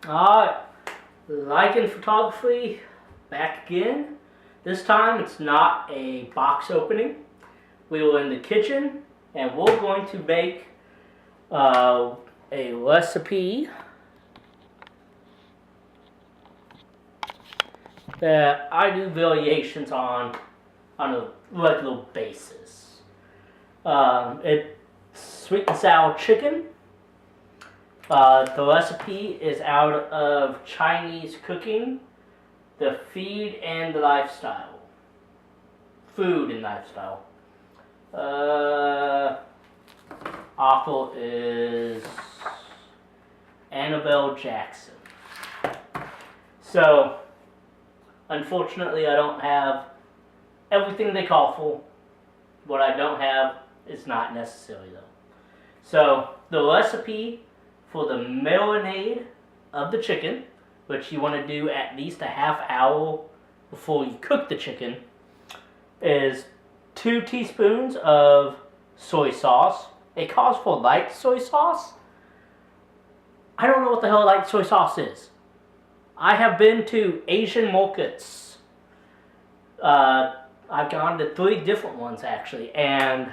Alright, Lycan Photography back again. This time it's not a box opening. We were in the kitchen and we're going to make a recipe that I do variations on a regular basis. It's sweet and sour chicken. The recipe is out of Chinese Cooking, The Feed and the Lifestyle. Food and Lifestyle. Author is Annabelle Jackson. So, unfortunately, I don't have everything they call for. What I don't have is not necessary, though. So, the recipe for the marinade of the chicken, which you want to do at least a half hour before you cook the chicken, is 2 teaspoons of soy sauce. It calls for light soy sauce. I don't know what the hell light soy sauce is. I have been to Asian markets. I've gone to 3 different ones actually, and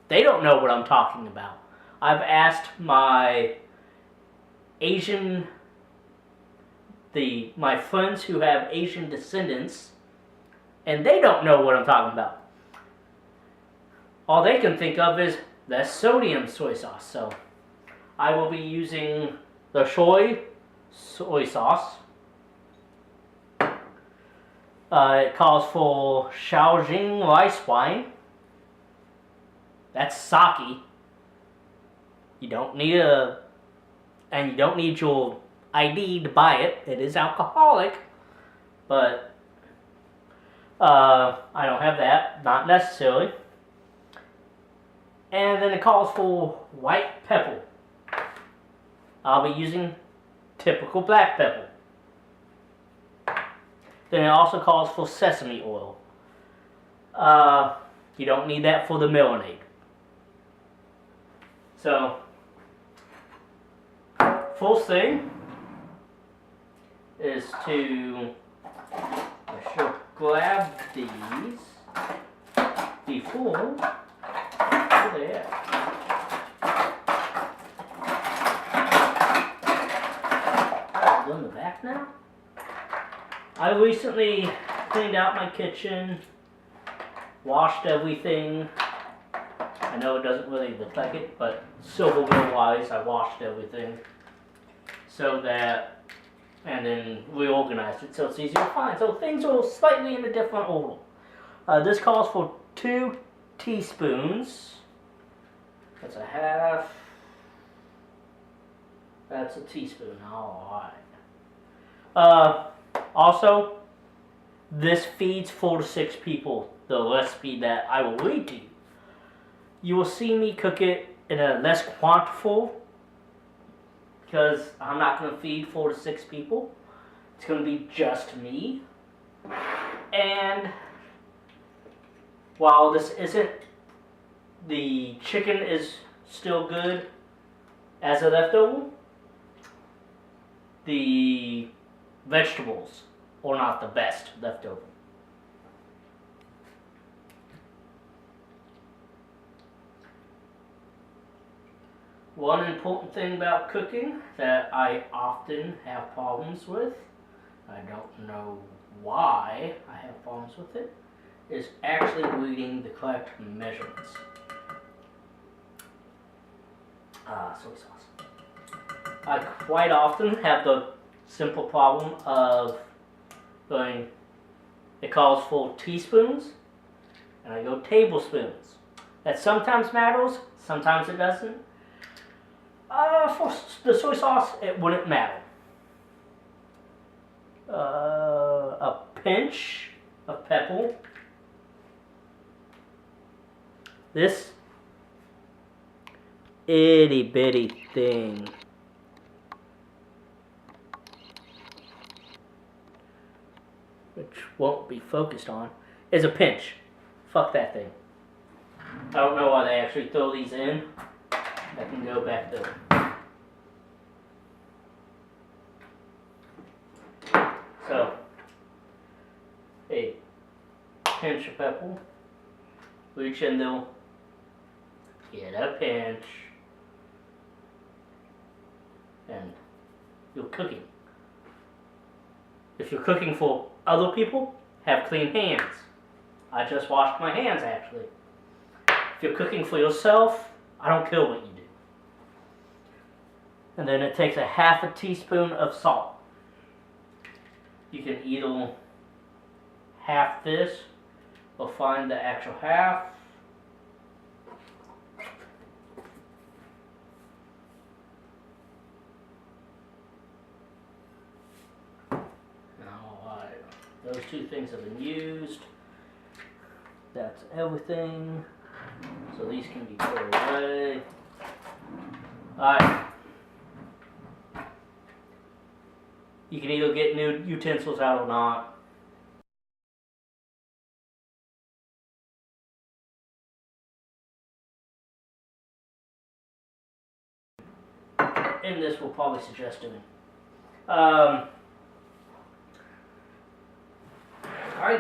they don't know what I'm talking about. I've asked my my friends who have Asian descendants, and they don't know what I'm talking about. All they can think of is the sodium soy sauce. So I will be using the soy sauce. It calls for Shaojing rice wine. That's sake. You don't need your ID to buy it. It is alcoholic, but I don't have that, not necessarily. And then it calls for white pepper. I'll be using typical black pepper. Then it also calls for sesame oil. You don't need that for the marinade. So, first thing is to grab these before there. Oh, in the back now? I recently cleaned out my kitchen, washed everything. I know it doesn't really look like it, but silverware-wise, I washed everything so that, and then reorganized it so it's easier to find. So things are slightly in a different order. This calls for 2 teaspoons. That's a half. That's a teaspoon. All right. Also, this feeds 4 to 6 people. The recipe that I will read to you. You will see me cook it in a less quantity because I'm not going to feed 4 to 6 people. It's going to be just me. And while this isn't, the chicken is still good as a leftover, the vegetables are not the best leftover. One important thing about cooking that I often have problems with, I don't know why I have problems with it, is actually reading the correct measurements. Soy sauce. I quite often have the simple problem of going, it calls for teaspoons, and I go tablespoons. That sometimes matters, sometimes it doesn't. For the soy sauce, it wouldn't matter. A pinch of pepper. This itty bitty thing. Which won't be focused on, is a pinch. Fuck that thing. I don't know why they actually throw these in. I can go back there. a pinch of pepper. Reach in there, get a pinch, and you're cooking. If you're cooking for other people, have clean hands. I just washed my hands actually. If you're cooking for yourself, I don't care what you do. And then it takes a half a teaspoon of salt. You can either half this or find the actual half. Alright, those two things have been used. That's everything. So these can be put away. Alright. You can either get new utensils out or not. And this will probably suggest doing. I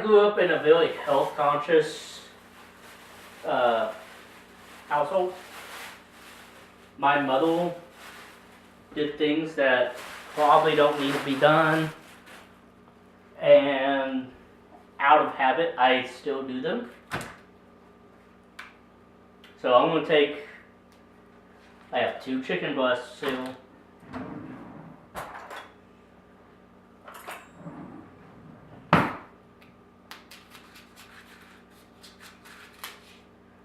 grew up in a very health conscious household. My mother did things that probably don't need to be done, and out of habit I still do them. So I'm going to take, I have 2 chicken breasts here.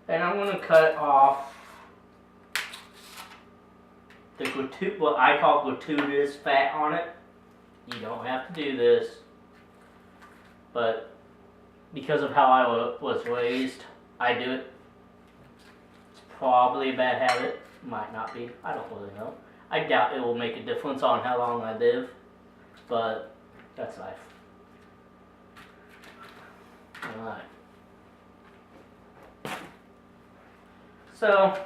And I'm going to cut off the what I call gratuitous fat on it. You don't have to do this, but because of how I was raised, I do it. It's probably a bad habit. Might not be. I don't really know. I doubt it will make a difference on how long I live, but that's life. Alright. So,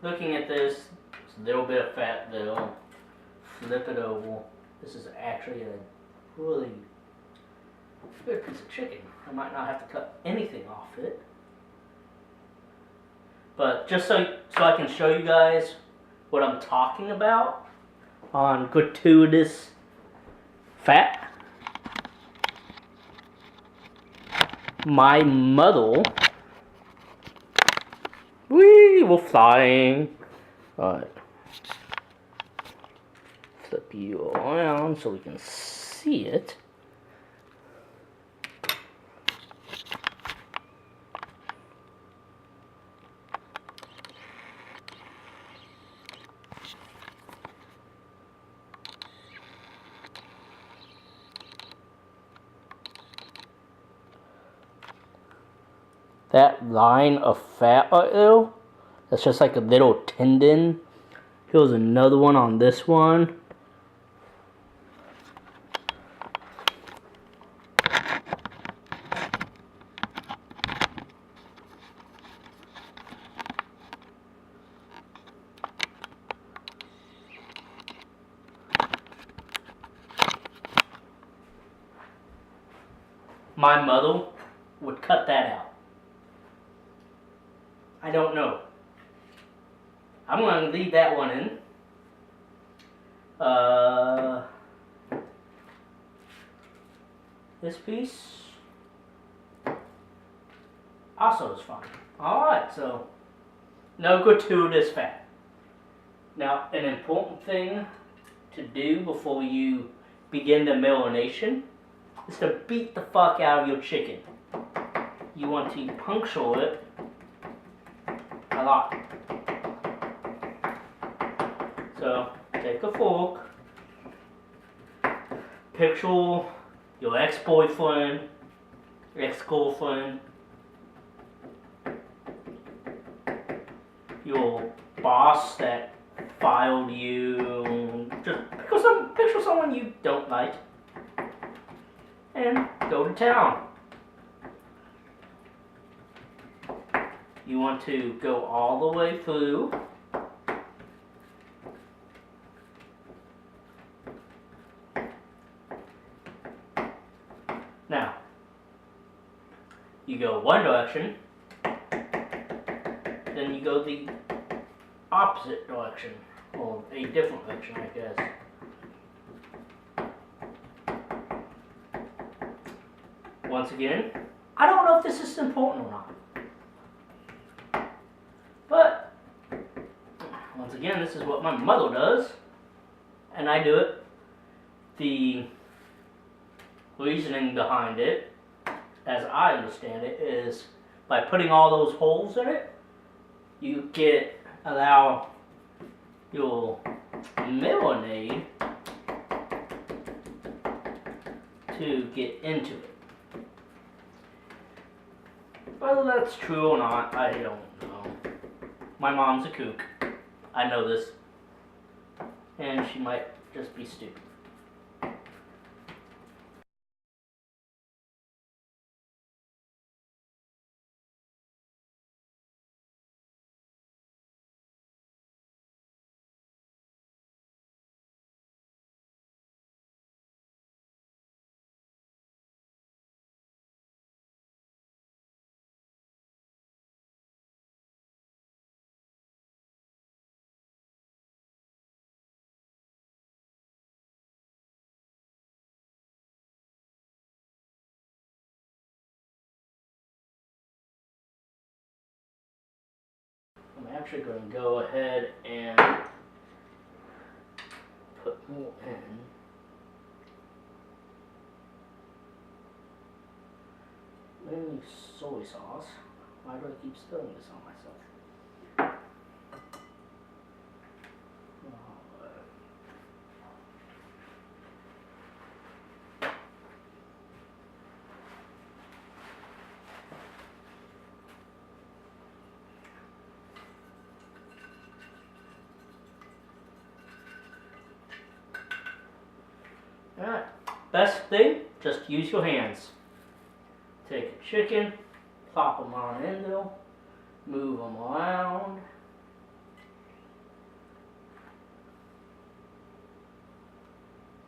looking at this, it's a little bit of fat there. Flip it over. This is actually a really good piece of chicken. I might not have to cut anything off it. But just so I can show you guys what I'm talking about on gratuitous fat. My mother, we're flying. Alright. Flip you around so we can see it. That line of fat right there, that's just like a little tendon. Here's another one on this one. My mother would cut that out. I don't know. I'm going to leave that one in. This piece also is fine. Alright, so no gratuitous fat. Now, an important thing to do before you begin the marination is to beat the fuck out of your chicken. You want to puncture it a lot. So, take a fork, picture your ex-boyfriend, ex-girlfriend, your boss that fired you, just picture someone you don't like, and go to town. You want to go all the way through. Now, you go one direction, then you go the opposite direction, or a different direction, I guess. Once again, I don't know if this is important or not, but once again, this is what my mother does, and I do it. The reasoning behind it, as I understand it, is by putting all those holes in it, you allow your marinade to get into it. Whether that's true or not, I don't know. My mom's a kook. I know this. And she might just be stupid. I'm actually going to go ahead and put more in. Mainly soy sauce. Why do I keep spilling this on myself? Alright, best thing, just use your hands. Take a chicken, plop them on in there, move them around.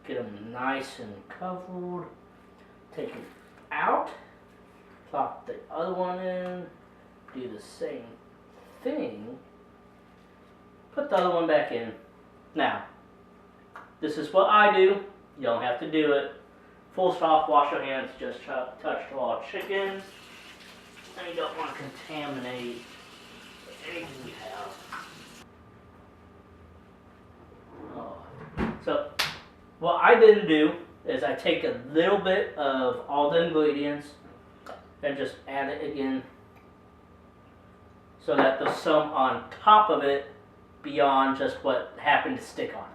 Get them nice and covered. Take it out, plop the other one in, do the same thing, put the other one back in. Now, this is what I do. You don't have to do it. Full stop, wash your hands, just touch raw chicken. And you don't want to contaminate anything you have. Oh. So, what I then do is I take a little bit of all the ingredients and just add it again so that there's some on top of it beyond just what happened to stick on it.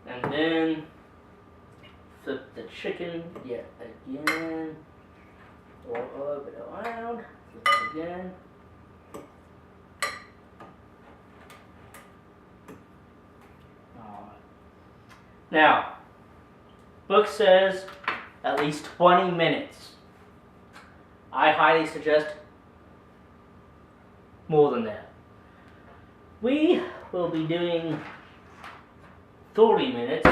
And then flip the chicken yet again, roll it around, flip it again. Alright. Now, book says at least 20 minutes. I highly suggest more than that. We will be doing 30 minutes.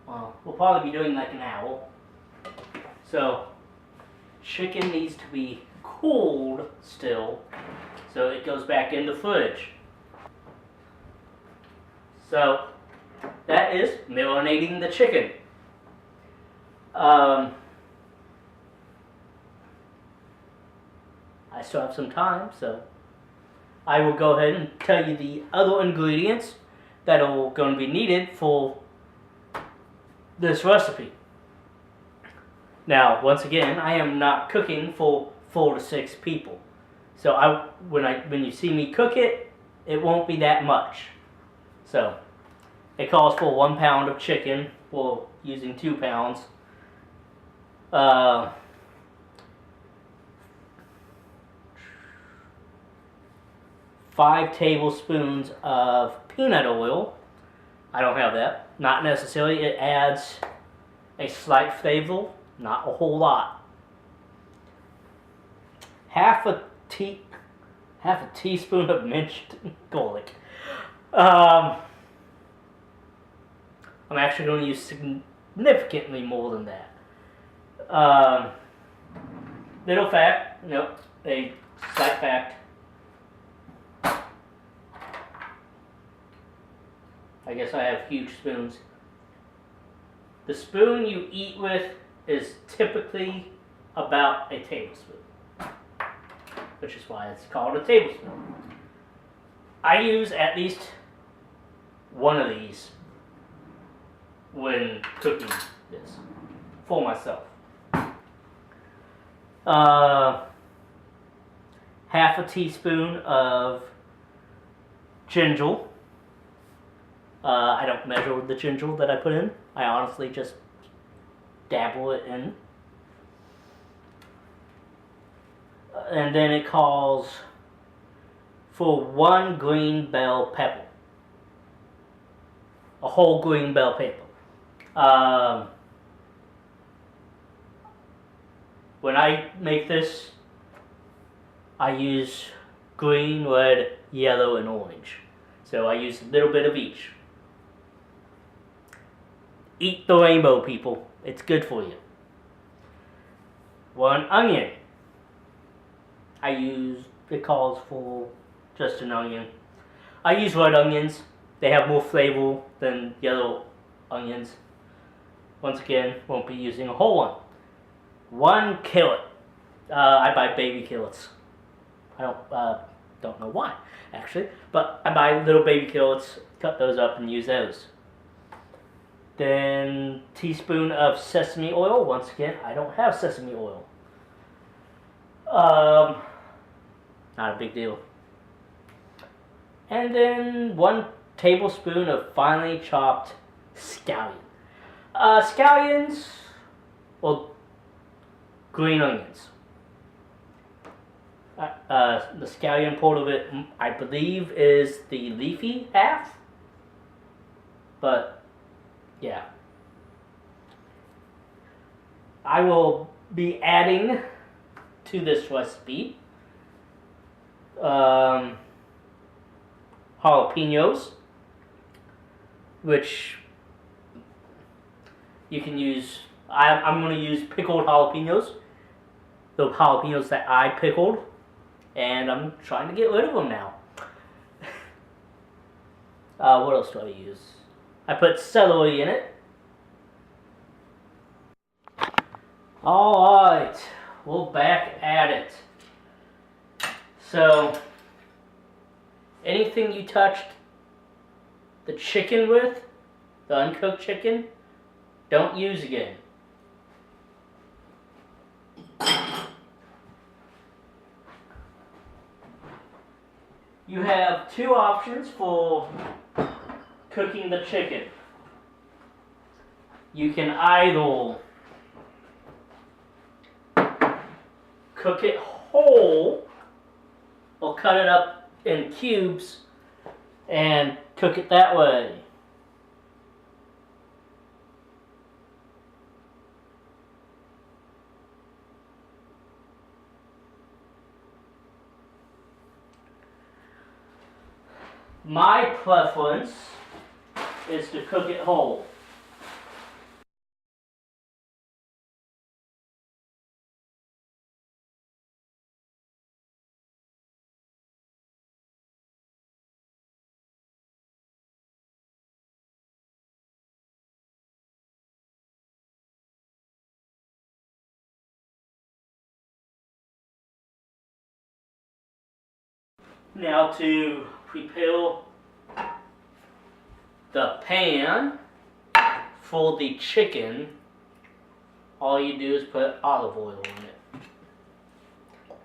Well, we'll probably be doing like an hour. So, chicken needs to be cooled still, so it goes back in the fridge. So, that is marinating the chicken. I still have some time, so I will go ahead and tell you the other ingredients that are going to be needed for this recipe. Now, once again, I am not cooking for 4 to 6 people. So when you see me cook it, it won't be that much. So, it calls for 1 pound of chicken. We're using 2 pounds. 5 tablespoons of peanut oil, I don't have that. Not necessarily. It adds a slight flavor, not a whole lot. Half a teaspoon of minced garlic. I'm actually going to use significantly more than that. Little fact, nope, a slight fact. I guess I have huge spoons. The spoon you eat with is typically about a tablespoon, which is why it's called a tablespoon. I use at least one of these when cooking this for myself. Half a teaspoon of ginger. I don't measure the ginger that I put in. I honestly just dabble it in. And then it calls for 1 green bell pepper. A whole green bell pepper. When I make this, I use green, red, yellow, and orange. So I use a little bit of each. Eat the rainbow, people. It's good for you. 1 onion. It calls for just an onion. I use red onions. They have more flavor than yellow onions. Once again, won't be using a whole one. 1 carrot. I buy baby carrots. I don't know why, actually, but I buy little baby carrots, cut those up and use those. Then teaspoon of sesame oil. Once again, I don't have sesame oil. Not a big deal. And then 1 tablespoon of finely chopped scallion. Scallions, or green onions. The scallion part of it, I believe, is the leafy half. But, yeah. I will be adding to this recipe jalapenos, which you can use. I'm going to use pickled jalapenos, the jalapenos that I pickled, and I'm trying to get rid of them now. What else do I use? I put celery in it. Alright, we're back at it. So, anything you touched the chicken with, the uncooked chicken, don't use again. You have 2 options for cooking the chicken. You can either cook it whole or cut it up in cubes and cook it that way. My preference is to cook it whole. Now to prepare the pan for the chicken, all you do is put olive oil in it.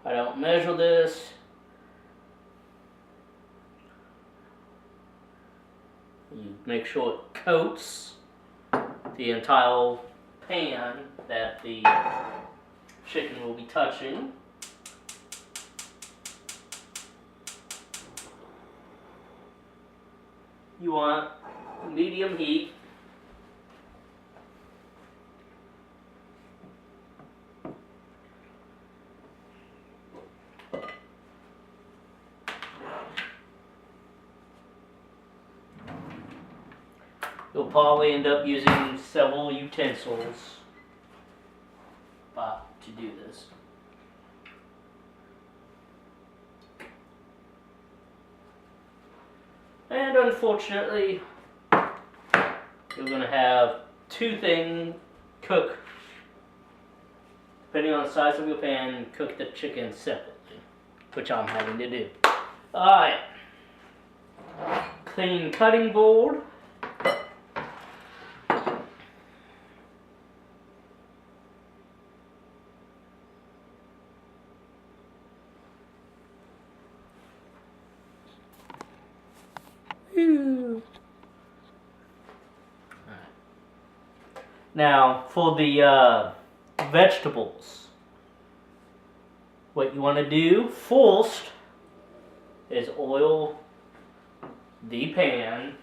I don't measure this. You make sure it coats the entire pan that the chicken will be touching. You want medium heat. You'll probably end up using several utensils to do this. And unfortunately, you're going to have two things cook, depending on the size of your pan, cook the chicken separately, which I'm having to do. Alright, clean cutting board. Now, for the vegetables, what you want to do first is oil the pan.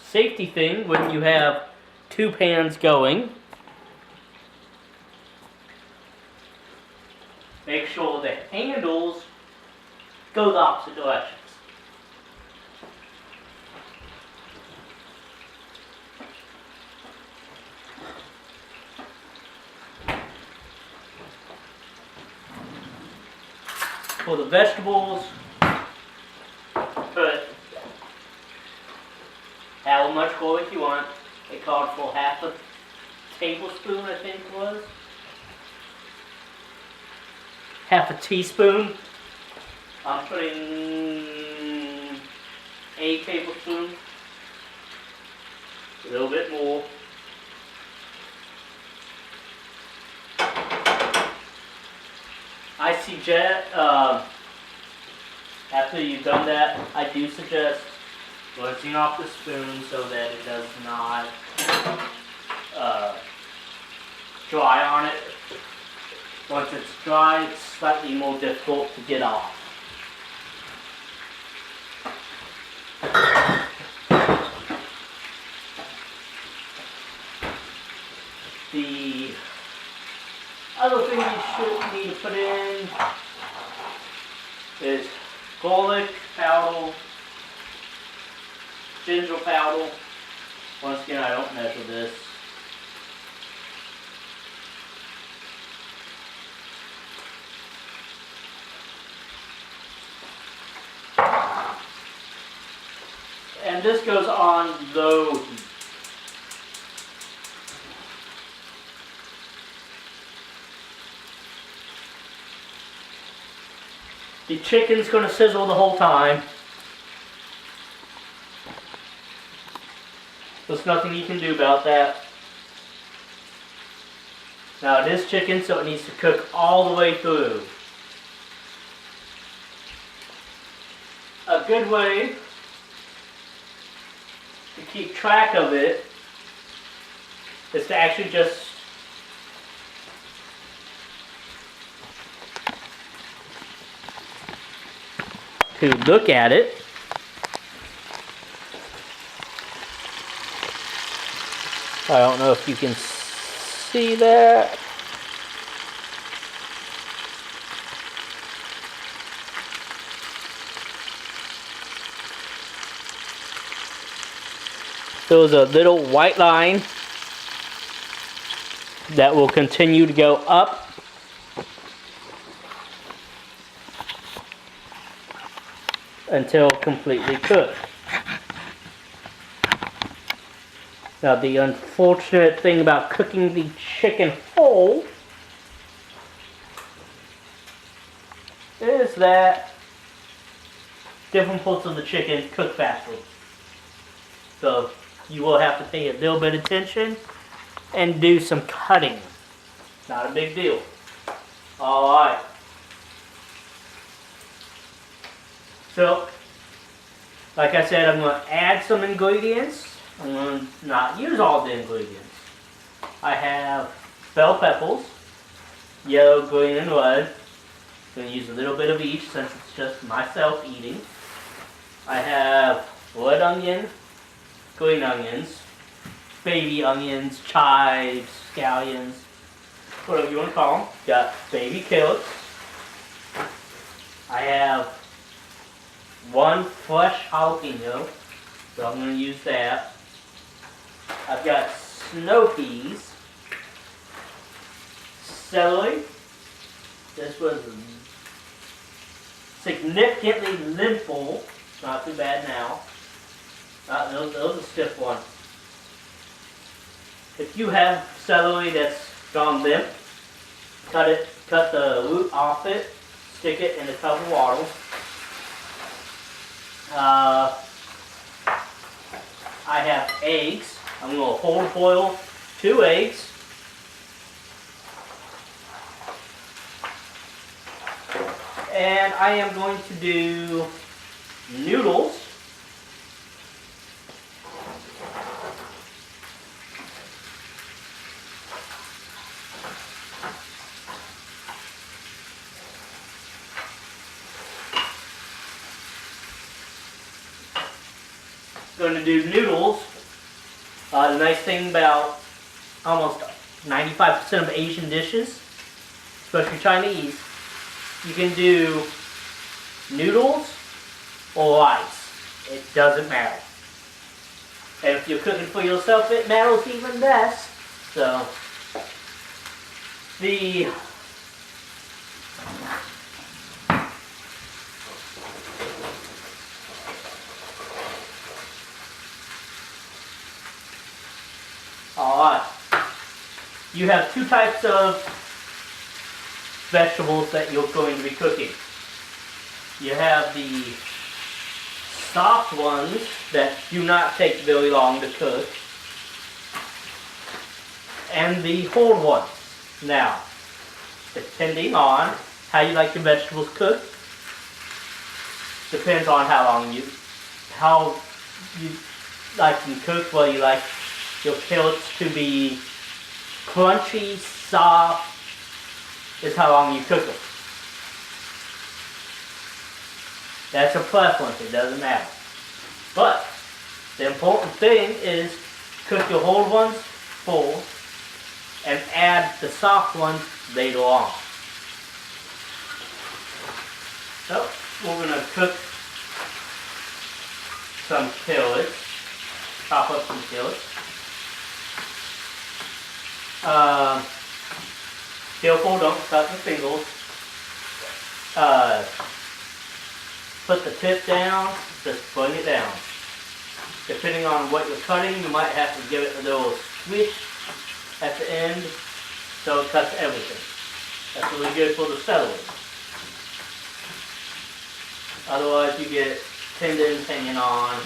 Safety thing when you have two pans going, make sure the handles go the opposite directions. For the vegetables, put how much garlic you want. It called for half a tablespoon, I think it was. Half a teaspoon. I'm putting a tablespoon. A little bit more. I suggest, after you've done that, I do suggest rinsing off the spoon so that it does not dry on it. Once it's dry, it's slightly more difficult to get off. The other thing you should need to put in is garlic powder, ginger powder. Once again, I don't measure this. And this goes on low heat. The chicken's going to sizzle the whole time. There's nothing you can do about that. Now it is chicken, so it needs to cook all the way through. A good way to keep track of it is to actually just look at it. I don't know if you can see that. There's a little white line that will continue to go up until completely cooked. Now the unfortunate thing about cooking the chicken whole is that different parts of the chicken cook faster. So you will have to pay a little bit of attention and do some cutting. Not a big deal. Alright. So, like I said, I'm going to add some ingredients. I'm going to not use all the ingredients. I have bell peppers, yellow, green, and red. I'm going to use a little bit of each since it's just myself eating. I have red onion, green onions, baby onions, chives, scallions, whatever you want to call them. Got baby carrots. I have one fresh jalapeno, so I'm going to use that. I've got snow peas, celery. This was significantly limpo, not too bad now. Those are stiff ones. If you have celery that's gone limp, cut the root off it, stick it in a tub of water. I have eggs. I'm going to whole boil 2 eggs. And I am going to do noodles. Going to do noodles. The nice thing about almost 95% of Asian dishes, especially Chinese, you can do noodles or rice. It doesn't matter. And if you're cooking for yourself, it matters even less. So, the Alright. You have 2 types of vegetables that you're going to be cooking. You have the soft ones that do not take very long to cook, and the whole ones. Now, depending on how you like your vegetables cooked, depends on how you like them cooked, whether you like your carrots to be crunchy, soft, is how long you cook them. That's a preference, it doesn't matter. But the important thing is cook your whole ones full and add the soft ones later on. So we're going to cook some carrots, chop up some carrots. Careful, don't cut your fingers. Put the tip down, just bring it down. Depending on what you're cutting, you might have to give it a little swish at the end so it cuts everything. That's really good for the celery. Otherwise you get tendons hanging on.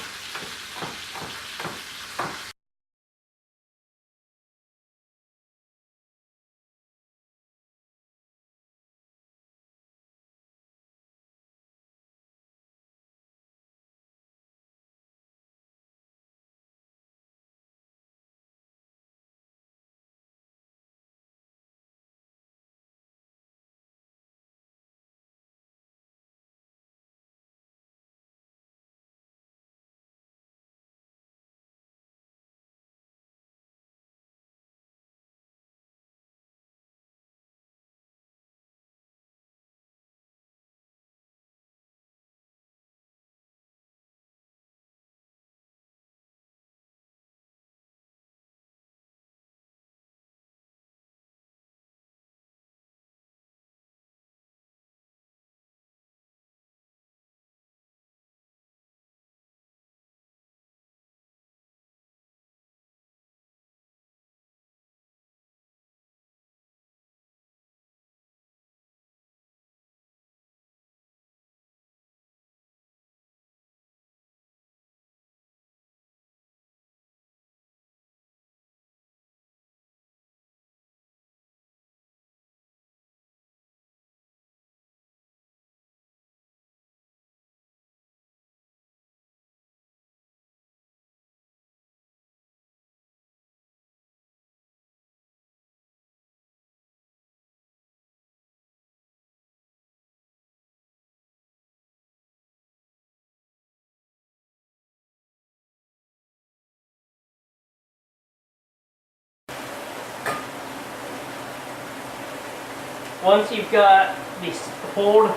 once you've got these whole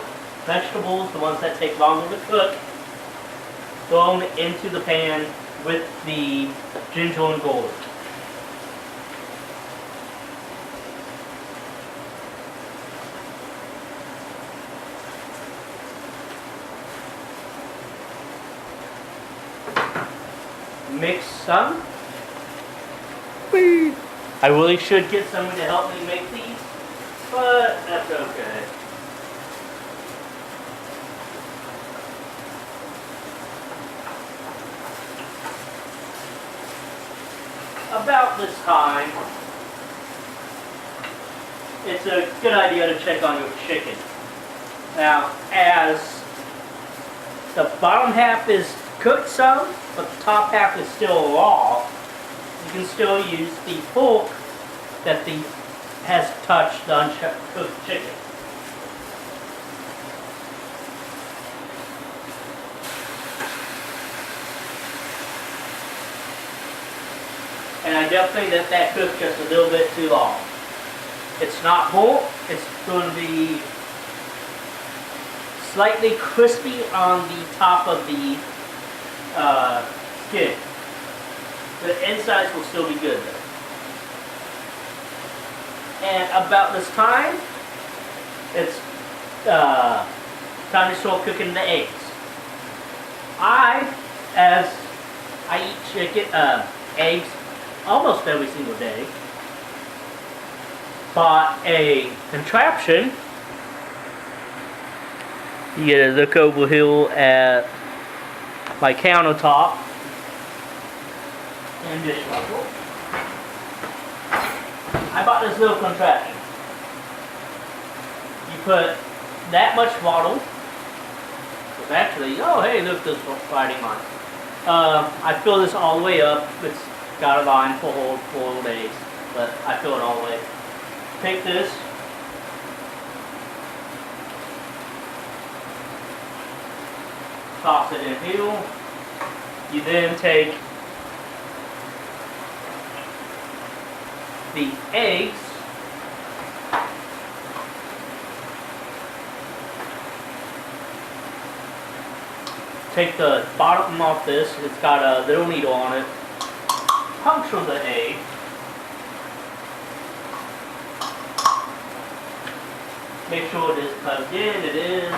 vegetables, the ones that take longer to cook, throw them into the pan with the ginger and garlic. Mix some. I really should get someone to help me make these, but that's okay. About this time, it's a good idea to check on your chicken. Now, as the bottom half is cooked some, but the top half is still raw, you can still use the fork that has touched the uncooked chicken. And I definitely think that cooked just a little bit too long. It's not burnt, it's going to be slightly crispy on the top of the skin. The insides will still be good though. And about this time, it's time to start cooking the eggs. As I eat eggs almost every single day, bought a contraption. You get to look over here at my countertop and dishwasher. I bought this little contraption. You put that much water. It's actually, oh hey, look, this Friday month. I fill this all the way up. It's got a line for whole 4 days, but I fill it all the way. Take this. Toss it in here. You then take the eggs, take the bottom off this, it's got a little needle on it, puncture the egg, make sure it is plugged in, it is,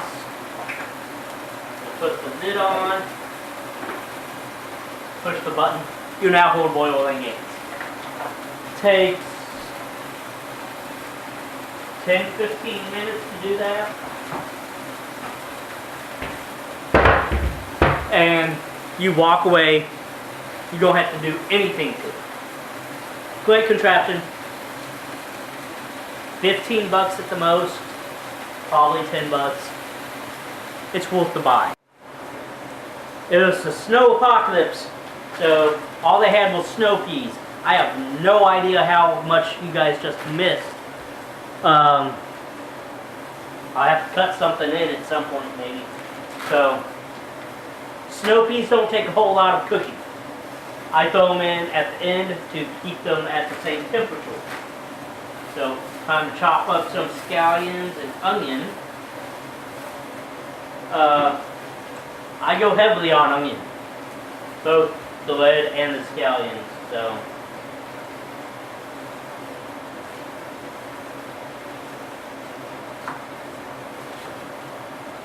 put the lid on, push the button, you now hold boiling eggs. Takes 10-15 minutes to do that. And you walk away, you don't have to do anything to it. Great contraption. 15 bucks at the most, probably 10 bucks. It's worth the buy. It was the snow apocalypse, so all they had was snow peas. I have no idea how much you guys just missed. I'll have to cut something in at some point maybe. So, snow peas don't take a whole lot of cooking. I throw them in at the end to keep them at the same temperature. So, time to chop up some scallions and onion. I go heavily on onion. Both the red and the scallions. So.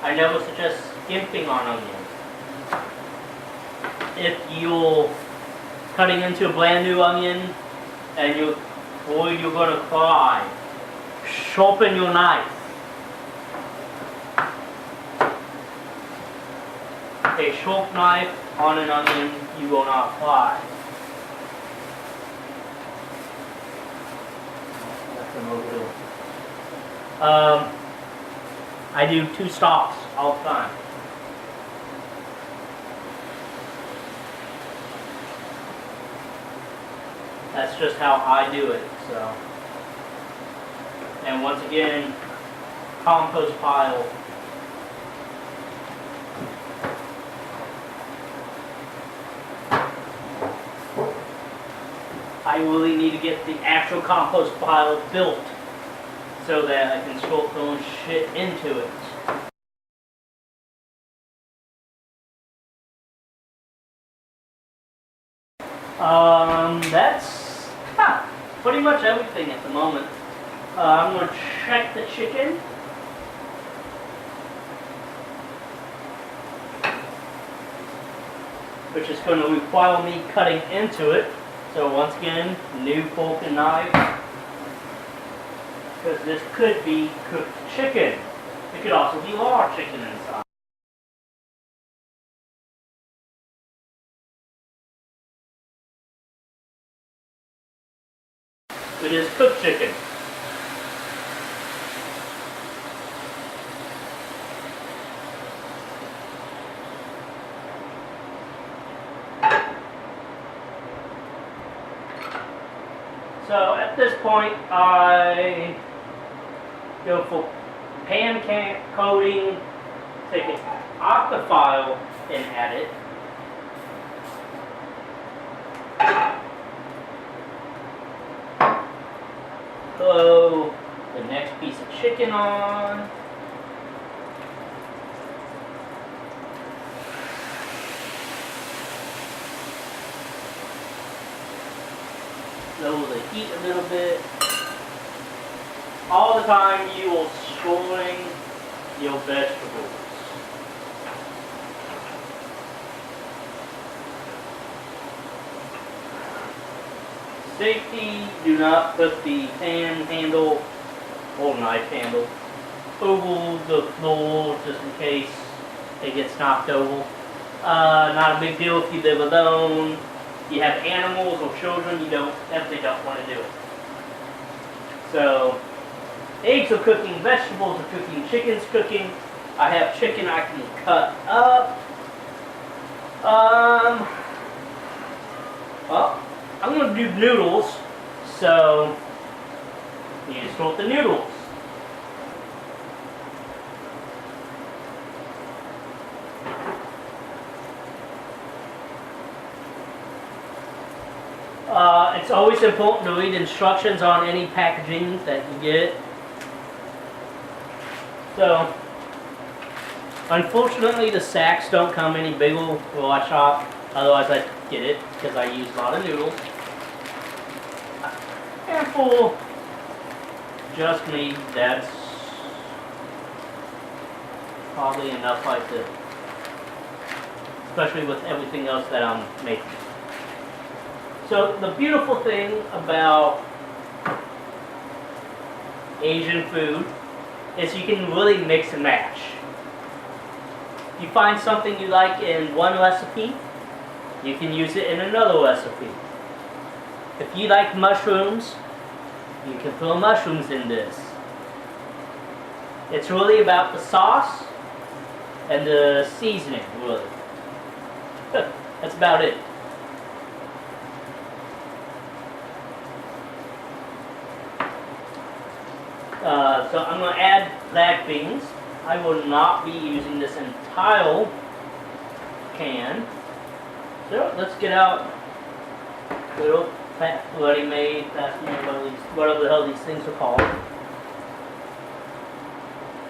I never suggest skimping on onions. If you're cutting into a brand new onion and you're going to cry, sharpen your knife. A sharp knife on an onion, you will not fry. That's an overkill. I do 2 stops all the time. That's just how I do it, so. And once again, compost pile. I really need to get the actual compost pile built so that I can start throwing shit into it. That's pretty much everything at the moment. I'm going to check the chicken. Which is going to require me cutting into it. So once again, new fork and knife. Because this could be cooked chicken. It could also be raw chicken inside. It is cooked chicken. So at this point, I go for pan coating, take it off the file and add it. Throw the next piece of chicken on. Lower the heat a little bit. All the time you are storing your vegetables. Safety, do not put the pan handle or knife handle over the floor just in case it gets knocked over. Not a big deal if you live alone. You have animals or children, you definitely don't want to do it. So, eggs are cooking, vegetables are cooking, chicken's cooking. I have chicken I can cut up. Well, I'm going to do noodles, so you just want the noodles. It's always important to read instructions on any packaging that you get. So, unfortunately the sacks don't come any bigger where I shop, otherwise I'd get it because I use a lot of noodles. And for just me, that's probably enough right there. Especially with everything else that I'm making. So the beautiful thing about Asian food is you can really mix and match. You find something you like in one recipe, you can use it in another recipe. If you like mushrooms, you can throw mushrooms in this. It's really about the sauce and the seasoning, really. That's about it. So I'm going to add black beans. I will not be using this entire can. So let's get out little ready-made, whatever the hell these things are called.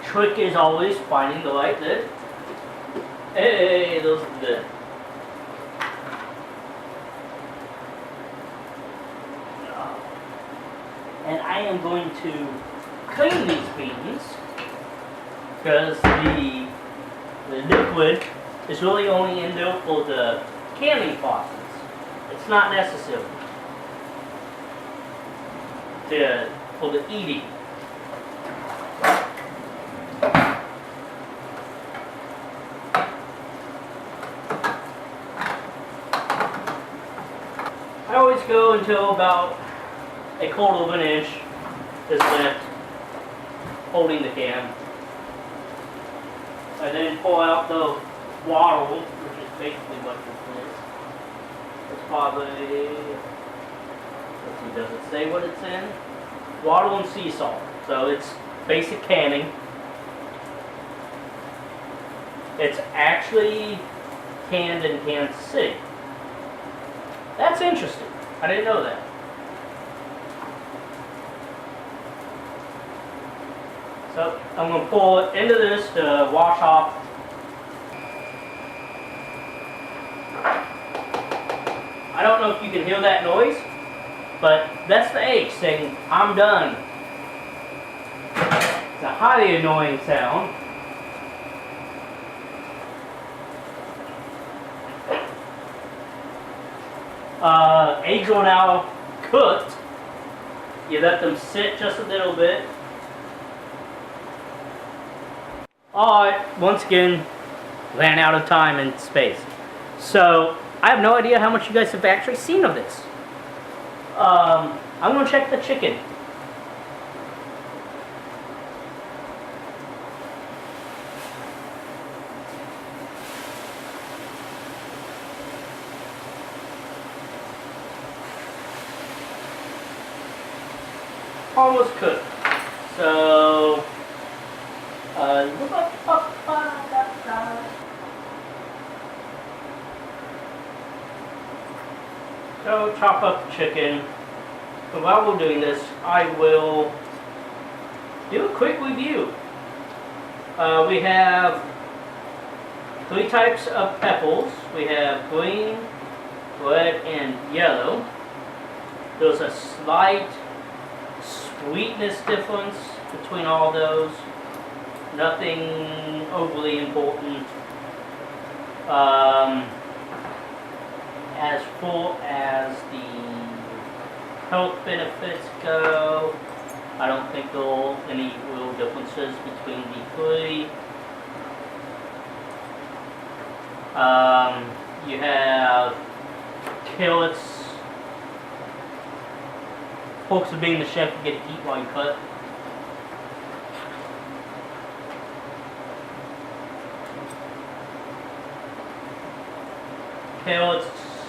Trick is always finding the right lid. Hey, those are good. And I am going to clean these beans because the liquid is really only in there for the canning process. It's not necessary for the eating. I always go until about a quarter of an inch is left holding the can. I then pull out the water, which is basically what this is. It's probably, let's see, does it say what it's in? Water and sea salt. So it's basic canning. It's actually canned in Kansas City. That's interesting. I didn't know that. So I'm going to pour it into this to wash off. I don't know if you can hear that noise, but that's the egg saying, I'm done. It's a highly annoying sound. Eggs are now cooked. You let them sit just a little bit. Alright, once again, ran out of time and space. So, I have no idea how much you guys have actually seen of this. I'm going to check the chicken. Almost cooked. So, so chop up the chicken. But while we're doing this, I will do a quick review. We have 3 types of peppers. We have green, red, and yellow. There's a slight sweetness difference between all those. Nothing overly important. As far as the health benefits go, I don't think there are any real differences between the 3. You have carrots. Perks of being the chef, you get to eat while you cut. Carrots,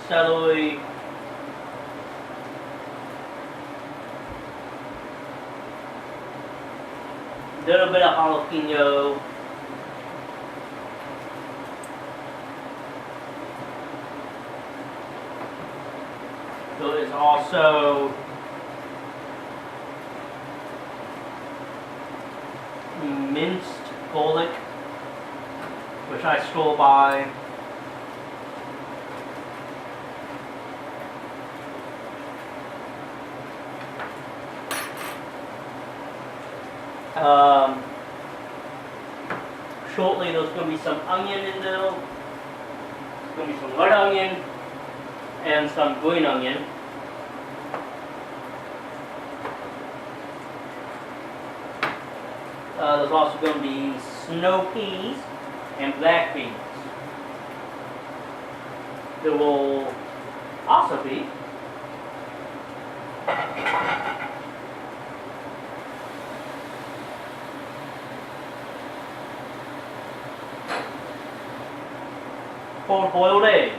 celery, little bit of jalapeno, there is also minced garlic, which I store by. Shortly there's going to be some onion in there. There's going to be some red onion and some green onion. There's also going to be snow peas and black beans. There will also be hard-boiled egg.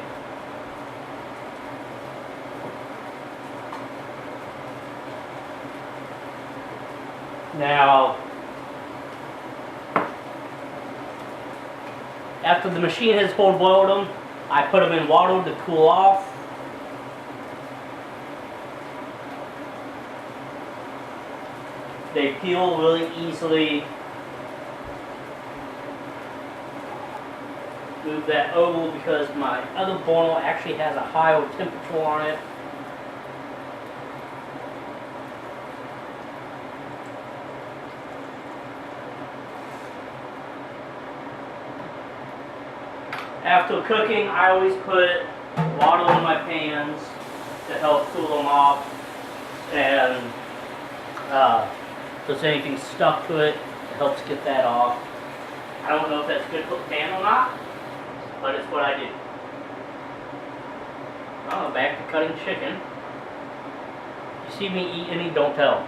Now, after the machine has hard-boiled them, I put them in water to cool off. They peel really easily. Move that over because my other burner actually has a higher temperature on it. After cooking, I always put water in my pans to help cool them off, and if there's anything stuck to it, it helps get that off. I don't know if that's good for the pan or not, but it's what I do. Oh, back to cutting chicken. You see me eat any, don't tell.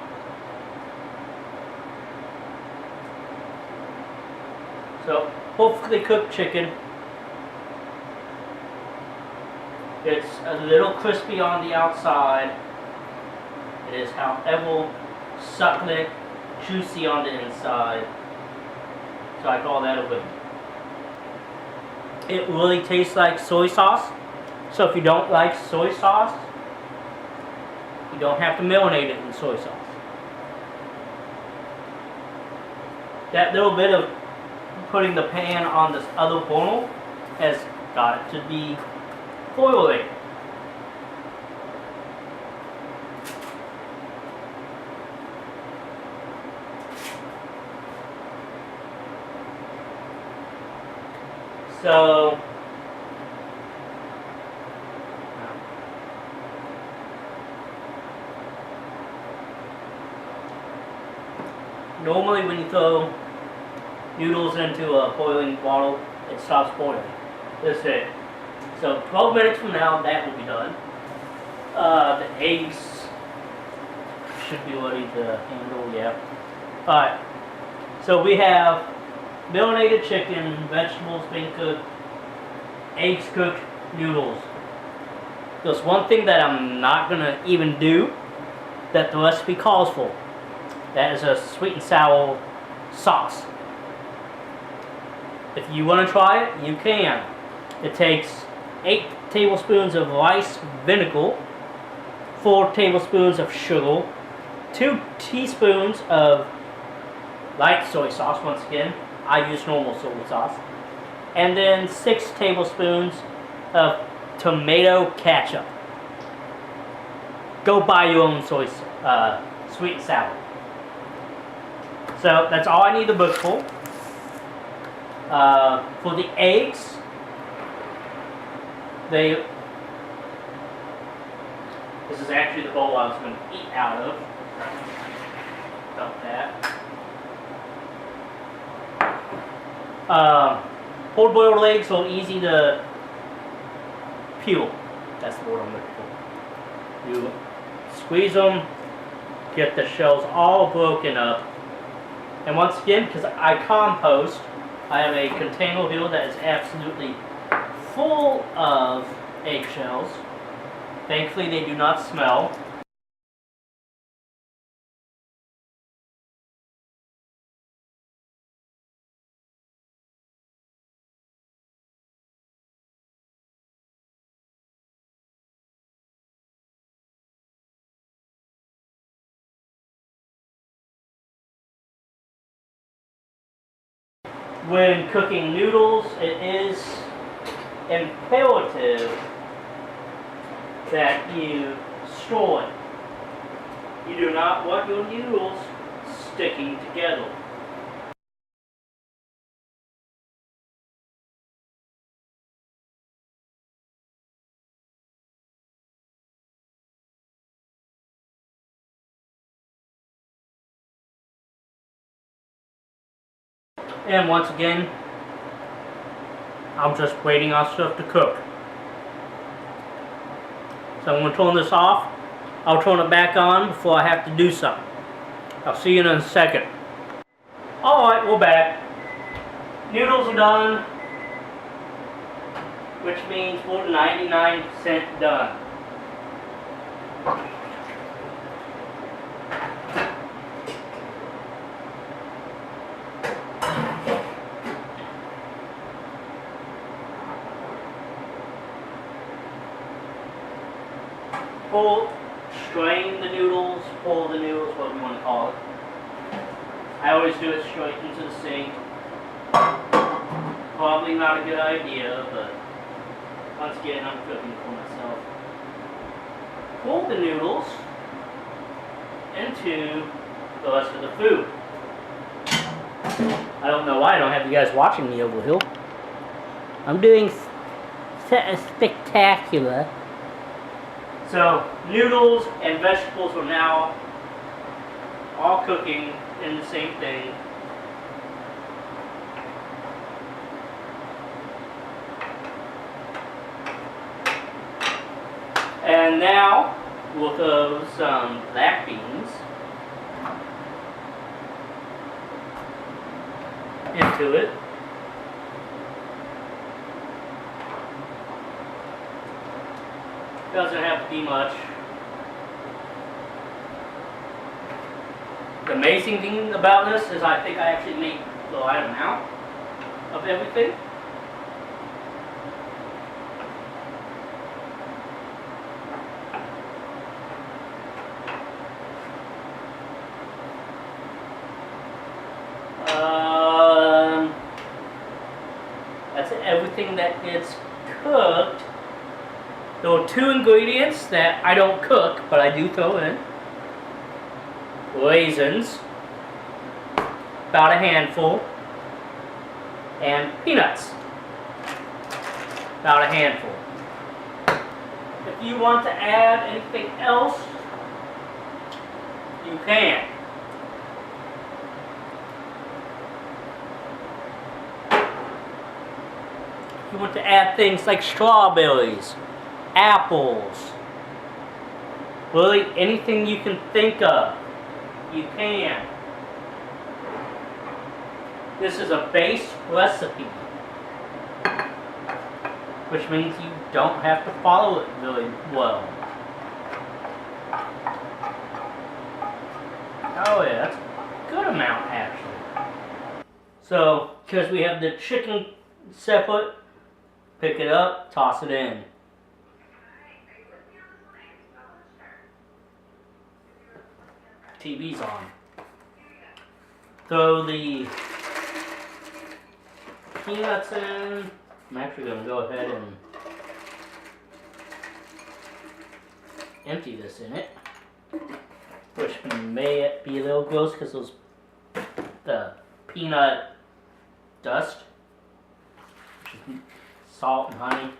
So, hopefully cooked chicken. It's a little crispy on the outside. It is, however, succulent, juicy on the inside. So I call that a win. It really tastes like soy sauce. So if you don't like soy sauce, you don't have to marinate it in soy sauce. that little bit of putting the pan on this other funnel has got it to be boiling. So normally when you throw noodles into a boiling bottle, it stops boiling. This is it. So 12 minutes from now, that will be done. The eggs should be ready to handle, yeah. Alright, so we have marinated chicken, vegetables being cooked, eggs cooked, noodles. There's one thing that I'm not going to even do that the recipe calls for. That is a sweet and sour sauce. If you want to try it, you can. It takes 8 tablespoons of rice vinegar, 4 tablespoons of sugar, 2 teaspoons of light soy sauce, once again, I use normal soy sauce, and then 6 tablespoons of tomato ketchup. Go buy your own sweet and sour. So that's all I need the book for. For the eggs, this is actually the bowl I was going to eat out of. Dump that. Hard-boiled eggs are easy to peel. That's the word I'm looking for. You squeeze them, get the shells all broken up, and once again, because I compost, I have a container here that is absolutely full of eggshells. Thankfully, they do not smell. When cooking noodles, it is imperative that you store it. You do not want your noodles sticking together. And once again, I'm just waiting on stuff to cook. So I'm going to turn this off. I'll turn it back on before I have to do something. I'll see you in a second. Alright, we're back. Noodles are done, which means we're 99% done. Strain the noodles, pour the noodles, what you want to call it. I always do it straight into the sink. Probably not a good idea, but once again, I'm cooking for myself. Pour the noodles into the rest of the food. I don't know why I don't have you guys watching me over here. I'm doing spectacular. So, noodles and vegetables are now all cooking in the same thing. And now, we'll throw some black beans into it. Doesn't have to be much. The amazing thing about this is I think I actually made the right amount of everything. it's cooked, there are 2 ingredients that I don't cook, but I do throw in. Raisins, about a handful, and peanuts, about a handful. If you want to add anything else, you can. If you want to add things like strawberries, apples, really anything you can think of, you can. This is a base recipe, which means you don't have to follow it really well. Oh yeah, that's a good amount actually. So, because we have the chicken separate, pick it up, toss it in. TV's on. Throw the peanuts in. I'm actually going to go ahead and empty this in it, which may be a little gross because those the peanut dust, which is salt and honey.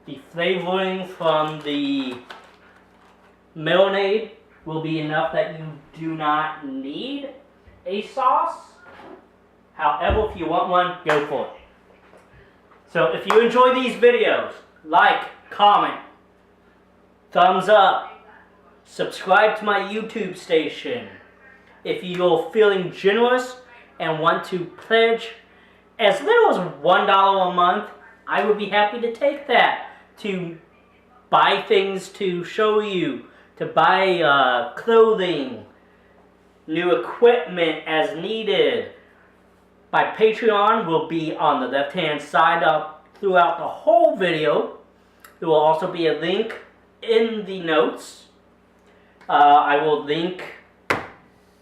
The flavoring from the marinade will be enough that you do not need a sauce. However, if you want one, go for it. So if you enjoy these videos, like, comment, thumbs up, subscribe to my YouTube station. If you're feeling generous and want to pledge as little as $1 a month, I would be happy to take that to buy things to show you, to buy clothing, new equipment as needed. My Patreon will be on the left-hand side up throughout the whole video. There will also be a link in the notes. I will link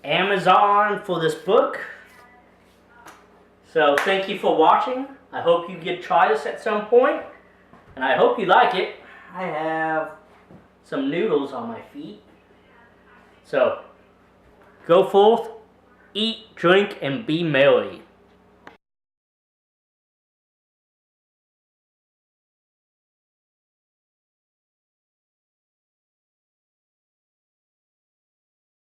Amazon for this book. So thank you for watching. I hope you get try this at some point, and I hope you like it. I have some noodles on my feet. So go forth, eat, drink, and be merry.